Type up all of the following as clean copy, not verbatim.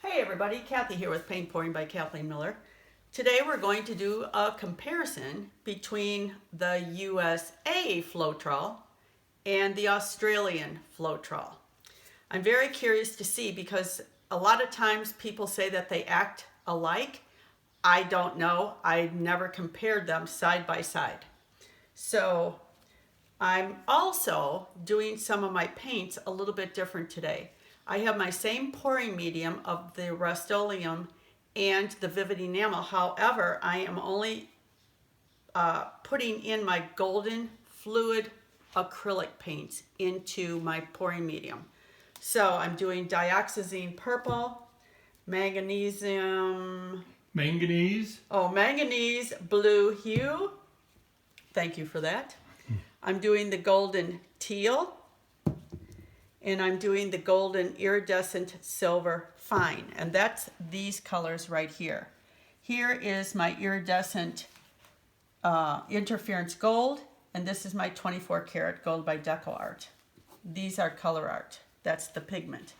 Hey everybody, Kathy here with Paint Pouring by Kathleen Miller. Today we're going to do a comparison between the USA Floetrol and the Australian Floetrol. I'm very curious to see because a lot of times people say that they act alike. I don't know. I never compared them side by side. So I'm also doing some of my paints a little bit different today. I have my same pouring medium of the RUSTOLEUM and the Vivid Enamel. However, I am only putting in my golden fluid acrylic paints into my pouring medium. So I'm doing dioxazine purple, manganese blue hue. Thank you for that. I'm doing the golden teal. And I'm doing the golden iridescent silver fine, and that's these colors right here. Here is my iridescent interference gold, and this is my 24 karat gold by Deco Art. These are color art. That's the pigment.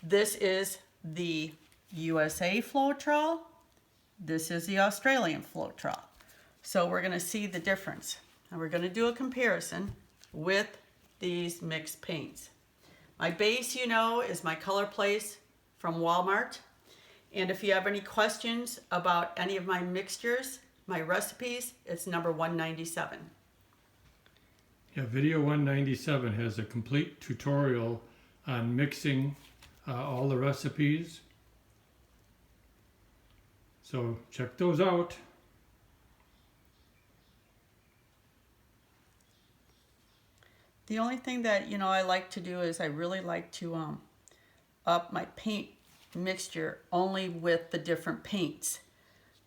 This is the USA Floetrol. This is the Australian Floetrol. So we're going to see the difference, and we're going to do a comparison with these mixed paints. My base, you know, is my Color Place from Walmart. And if you have any questions about any of my mixtures, my recipes, it's number 197. Yeah, video 197 has a complete tutorial on mixing all the recipes. So check those out. The only thing that, you know, I like to do is I really like to up my paint mixture only with the different paints.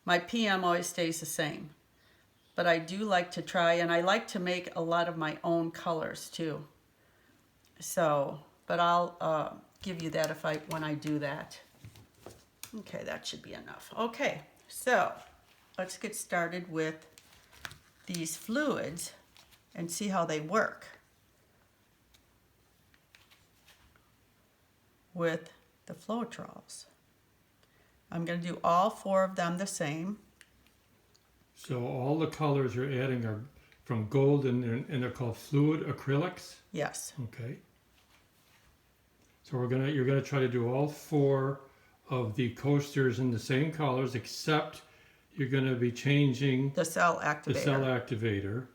My PM always stays the same. But I do like to try, and I like to make a lot of my own colors too. So, but I'll give you that when I do that. Okay, that should be enough. Okay, so let's get started with these fluids and see how they work with the Floetrols. I'm going to do all four of them the same. So all the colors you're adding are from gold, and they're called fluid acrylics? Yes. Okay. So you're gonna try to do all four of the coasters in the same colors, except you're gonna be changing the cell activator.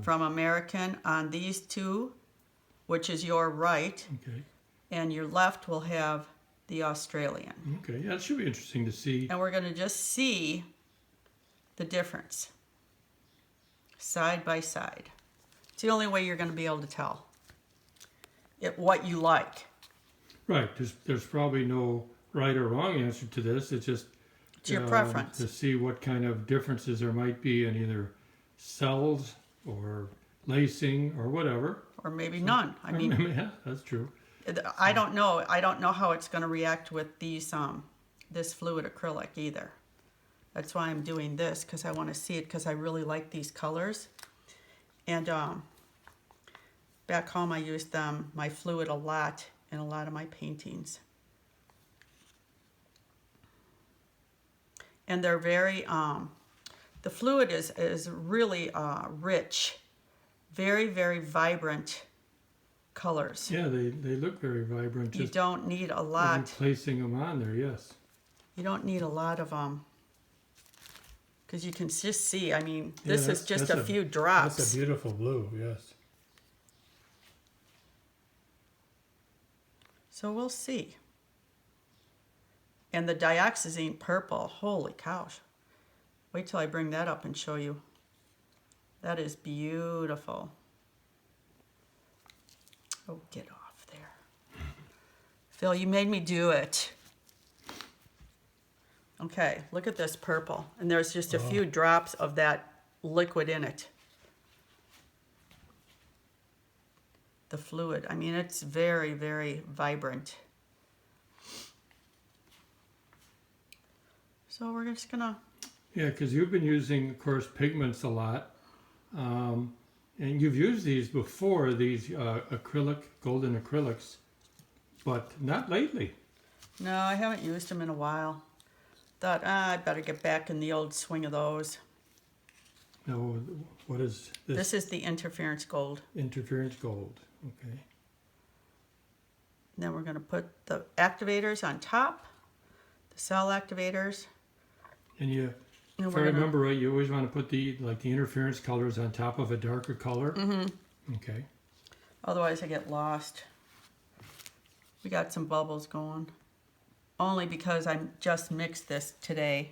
From American on these two, which is your right. Okay. And your left will have the Australian. Okay, yeah, that should be interesting to see. And we're going to just see the difference side by side. It's the only way you're going to be able to tell what you like. Right, there's probably no right or wrong answer to this. It's just your preference. To see what kind of differences there might be in either cells or lacing or whatever. Or maybe none. I mean, yeah, that's true. I don't know. I don't know how it's going to react with these this fluid acrylic either. That's why I'm doing this, because I want to see it, because I really like these colors. And back home I used my fluid a lot in a lot of my paintings. And they're very the fluid is really rich, very, very vibrant colors. Yeah, they look very vibrant. You don't need a lot. Placing them on there, yes. You don't need a lot of because you can just see. I mean, this is just a few drops. That's a beautiful blue, yes. So we'll see. And the dioxazine purple, holy cow! Wait till I bring that up and show you. That is beautiful. Oh, get off there. Phil, you made me do it. Okay, look at this purple. And there's just a few drops of that liquid in it. The fluid. I mean, it's very, very vibrant. So we're just going to... Yeah, because you've been using, of course, pigments a lot. And you've used these before, these golden acrylics, but not lately. No, I haven't used them in a while. Thought, I better get back in the old swing of those. Now, what is this? This is the interference gold. Interference gold. Okay. Then we're going to put the activators on top, the cell activators. And you, And if I we're gonna- remember right, you always want to put the interference colors on top of a darker color. Mm-hmm. Okay. Otherwise I get lost. We got some bubbles going. Only because I just mixed this today.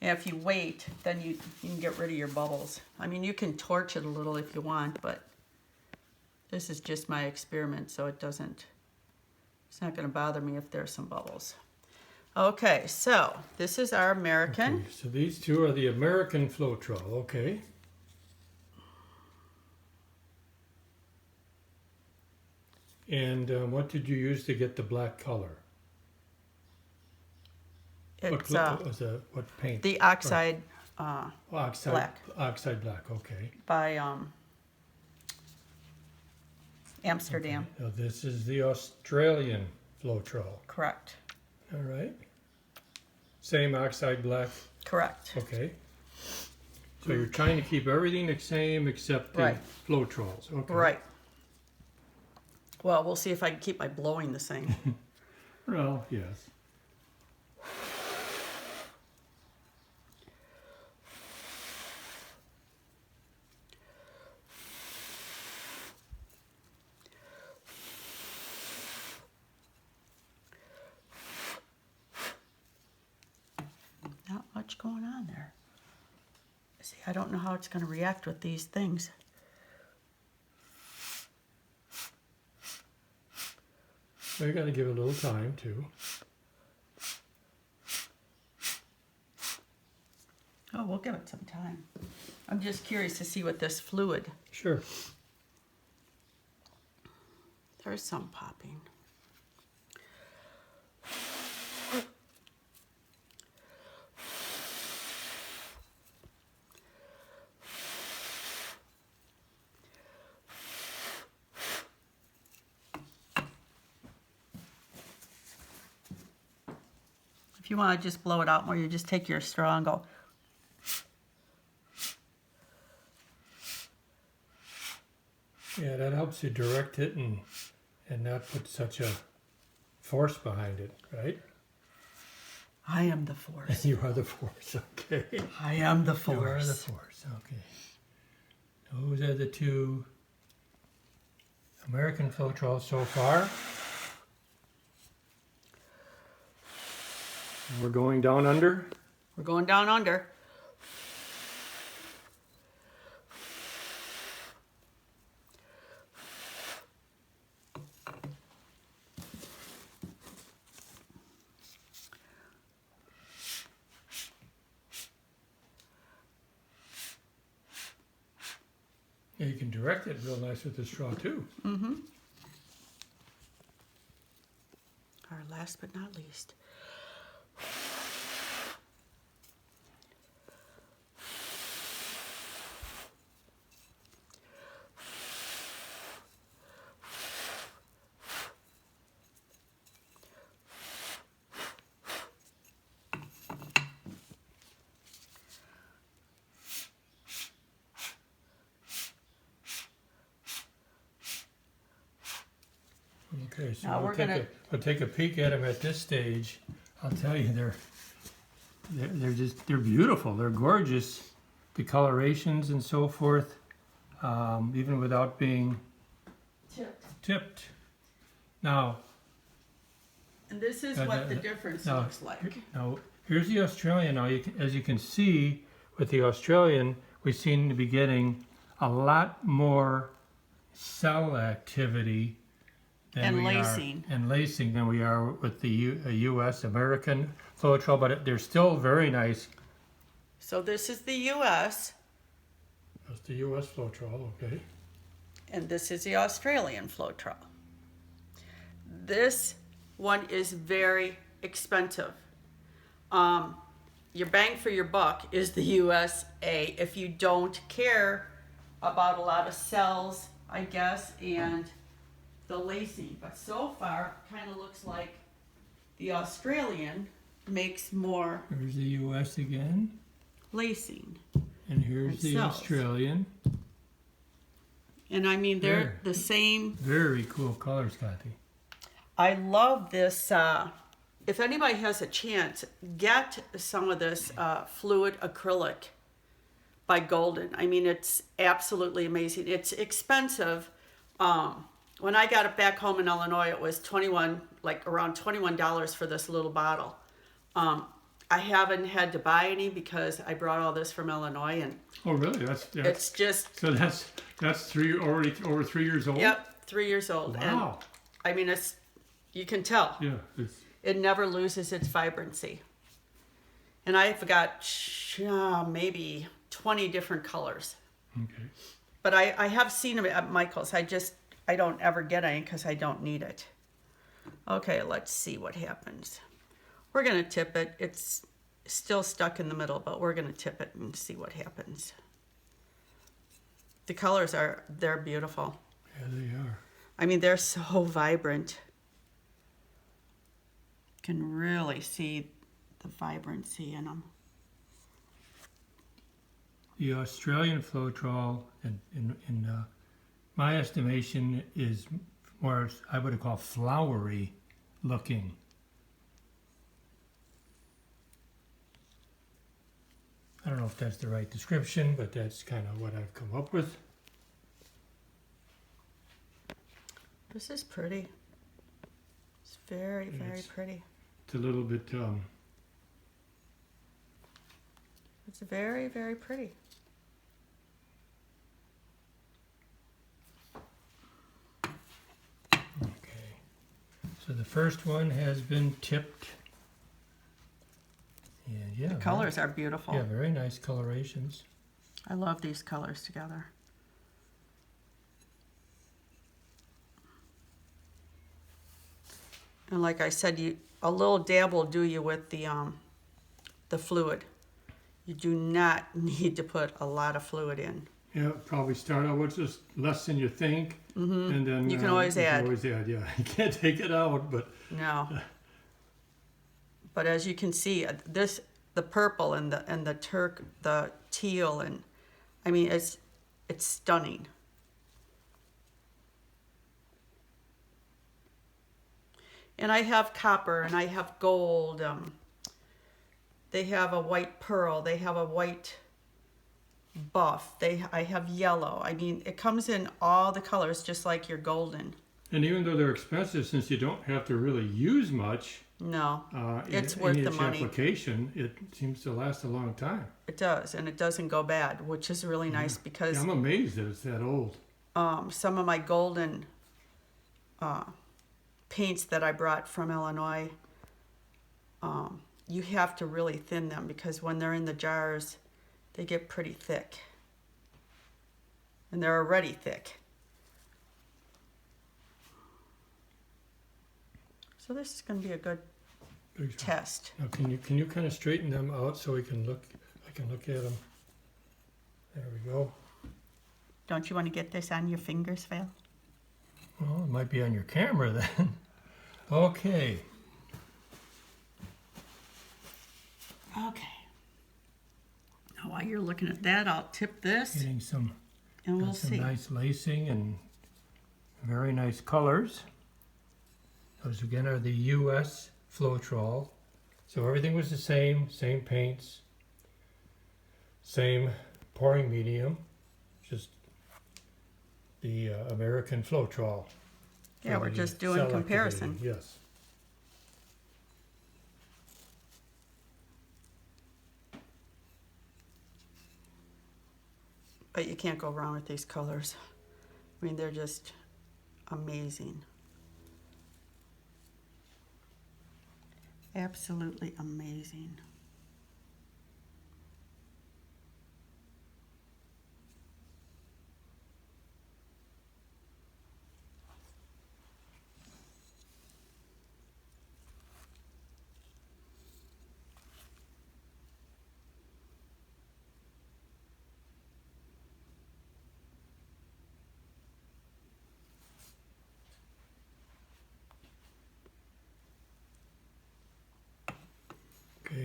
And if you wait, then you can get rid of your bubbles. I mean, you can torch it a little if you want, but this is just my experiment, so it's not going to bother me if there's some bubbles. Okay, so this is our American. Okay, so these two are the American Floetrol. Okay. And what did you use to get the black color? It's What paint? the oxide Oxide black. Oxide black. Okay. by Amsterdam. Now this is the Australian Floetrol. Correct. All right. Same oxide black. Correct. Okay. So you're trying to keep everything the same except the Right. Floetrols. Okay. Right. Well, we'll see if I can keep my blowing the same. Well, yes. Not much going on there. See, I don't know how it's going to react with these things. So you got to give it a little time too. Oh, we'll give it some time. I'm just curious to see what this fluid. Sure. There's some popping. If you want to just blow it out more, you just take your straw and go. Yeah, that helps you direct it and not put such a force behind it, right? I am the force. You are the force, okay. I am the You force. are the force, okay. Those are the two American Floetrol so far. We're going down under. We're going down under. Yeah, you can direct it real nice with the straw too. Mm-hmm. Our last but not least. Okay, so Now we'll take a peek at them at this stage. I'll tell you, they're beautiful. They're gorgeous. The colorations and so forth, even without being tipped. Now, And this is what the difference now, looks like. Now, here's the Australian. Now, as you can see, with the Australian, we seem to be getting a lot more cell activity And lacing. than we are with the U.S. American Floetrol, but they're still very nice. So this is the U.S. That's the U.S. Floetrol, okay. and this is the Australian Floetrol. This one is very expensive. Your bang for your buck is the USA if you don't care about a lot of cells, I guess, and the lacing. But so far, kind of looks like the Australian makes more Here's the U.S. again. lacing. And here's the cells. Australian. And I mean, they're There. the same. Very cool colors, Kathy. I love this. If anybody has a chance, get some of this fluid acrylic by Golden. I mean, it's absolutely amazing. It's expensive. When I got it back home in Illinois, it was around $21 for this little bottle. I haven't had to buy any because I brought all this from Illinois, and Oh, really? it's just, So that's already over 3 years old. yep, 3 years old. Wow. And I mean, you can tell. Yeah. It's, It never loses its vibrancy. And I've got maybe 20 different colors. okay. But I have seen them at Michael's. I don't ever get any because I don't need it. Okay, let's see what happens. We're going to tip it. It's still stuck in the middle, but we're going to tip it and see what happens. The colors they're beautiful. Yeah, they are. I mean, they're so vibrant. You can really see the vibrancy in them. The Australian Floetrol, in my estimation, is more, I would call flowery looking. I don't know if that's the right description, but that's kind of what I've come up with. This is pretty. It's very, very It's- pretty. It's a little bit, It's very, very pretty. okay. So the first one has been tipped. And yeah, The colors are beautiful. Yeah, very nice colorations. I love these colors together. And like I said, a little dab will do you with the fluid. You do not need to put a lot of fluid in. Yeah, probably start out with just less than you think, and then You can always add. You can always add, yeah. You can't take it out, but No. But as you can see, the purple and the teal, and I mean it's stunning. And I have copper and I have gold. They have a white pearl. They have a white buff. I have yellow. I mean, it comes in all the colors, just like your golden. and even though they're expensive, since you don't have to really use much, No, it's in worth the each money. application, it seems to last a long time. It does, and it doesn't go bad, which is really nice because Yeah, I'm amazed that it's that old. some of my golden paints that I brought from Illinois, you have to really thin them because when they're in the jars, they get pretty thick. And they're already thick. So this is going to be a good Big job. test. Now, can you kind of straighten them out so we can look? I can look at them. There we go. Don't you want to get this on your fingers, Val? Well, it might be on your camera then. Okay. Okay. Now while you're looking at that, I'll tip this Getting some, and we'll got some see. nice lacing and very nice colors. Those again are the U.S. Floetrol. So everything was the same paints, same pouring medium, just the American Floetrol. Yeah, for we're the just doing cell comparison. activating, yes. But you can't go wrong with these colors. I mean, they're just amazing. Absolutely amazing.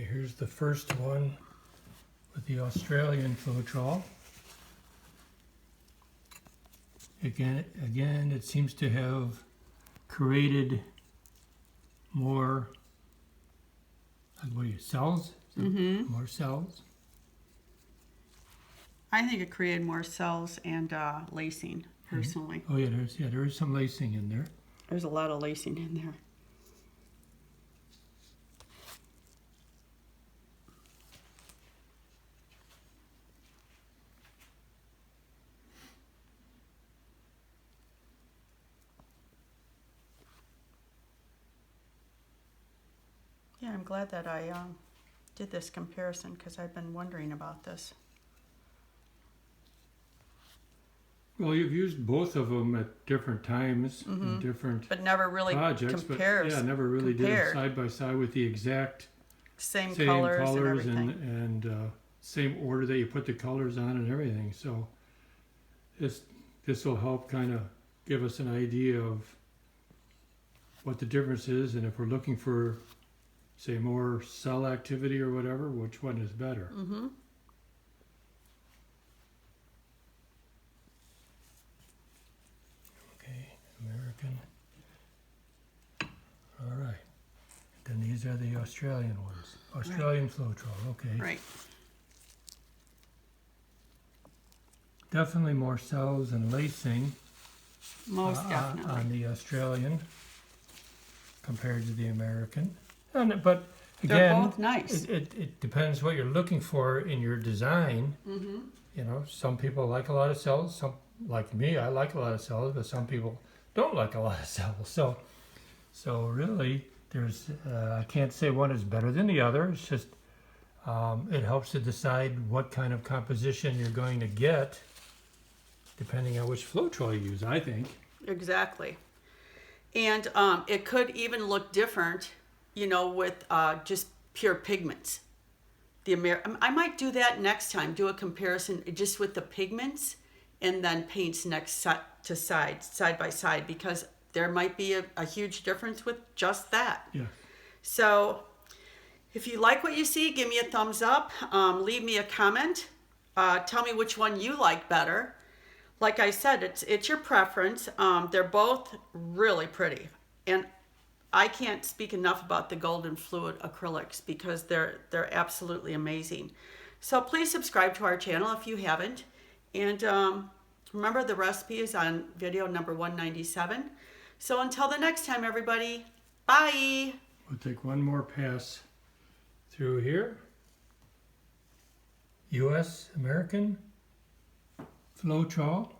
Okay, here's the first one with the Australian Floetrol. Again, it seems to have created more, what are you, cells? Mm-hmm. More cells. I think it created more cells and lacing, personally. Oh yeah, there is some lacing in there. There's a lot of lacing in there. Yeah, I'm glad that I did this comparison because I've been wondering about this. Well, you've used both of them at different times in different But never really projects, compares. but yeah, never really did it side by side with the exact Same same colors and colors everything. and same order that you put the colors on and everything. So this will help kind of give us an idea of what the difference is, and if we're looking for, say, more cell activity or whatever, which one is better. Mm-hmm. Okay, American. All right. Then these are the Australian ones. Australian Floetrol, okay. Right. Definitely more cells and lacing Most definitely. on the Australian compared to the American. But They're again, both nice. it depends what you're looking for in your design. Mm-hmm. You know, some people like a lot of cells. Some, like me, I like a lot of cells, but some people don't like a lot of cells. So really, there's I can't say one is better than the other. It's just it helps to decide what kind of composition you're going to get, depending on which Floetrol you use, I think. Exactly. And it could even look different, you know, with just pure pigments. I might do that next time, do a comparison just with the pigments and then paints next to side by side, because there might be a huge difference with just that. Yeah. So if you like what you see, give me a thumbs up, leave me a comment, tell me which one you like better. Like I said, it's your preference. They're both really pretty, and I can't speak enough about the Golden Fluid acrylics because they're absolutely amazing. So please subscribe to our channel if you haven't, and remember, the recipe is on video number 197. So until the next time, everybody, bye. We'll take one more pass through here. U.S. American Floetrol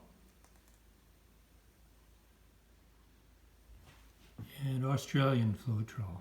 and Australian Floetrol.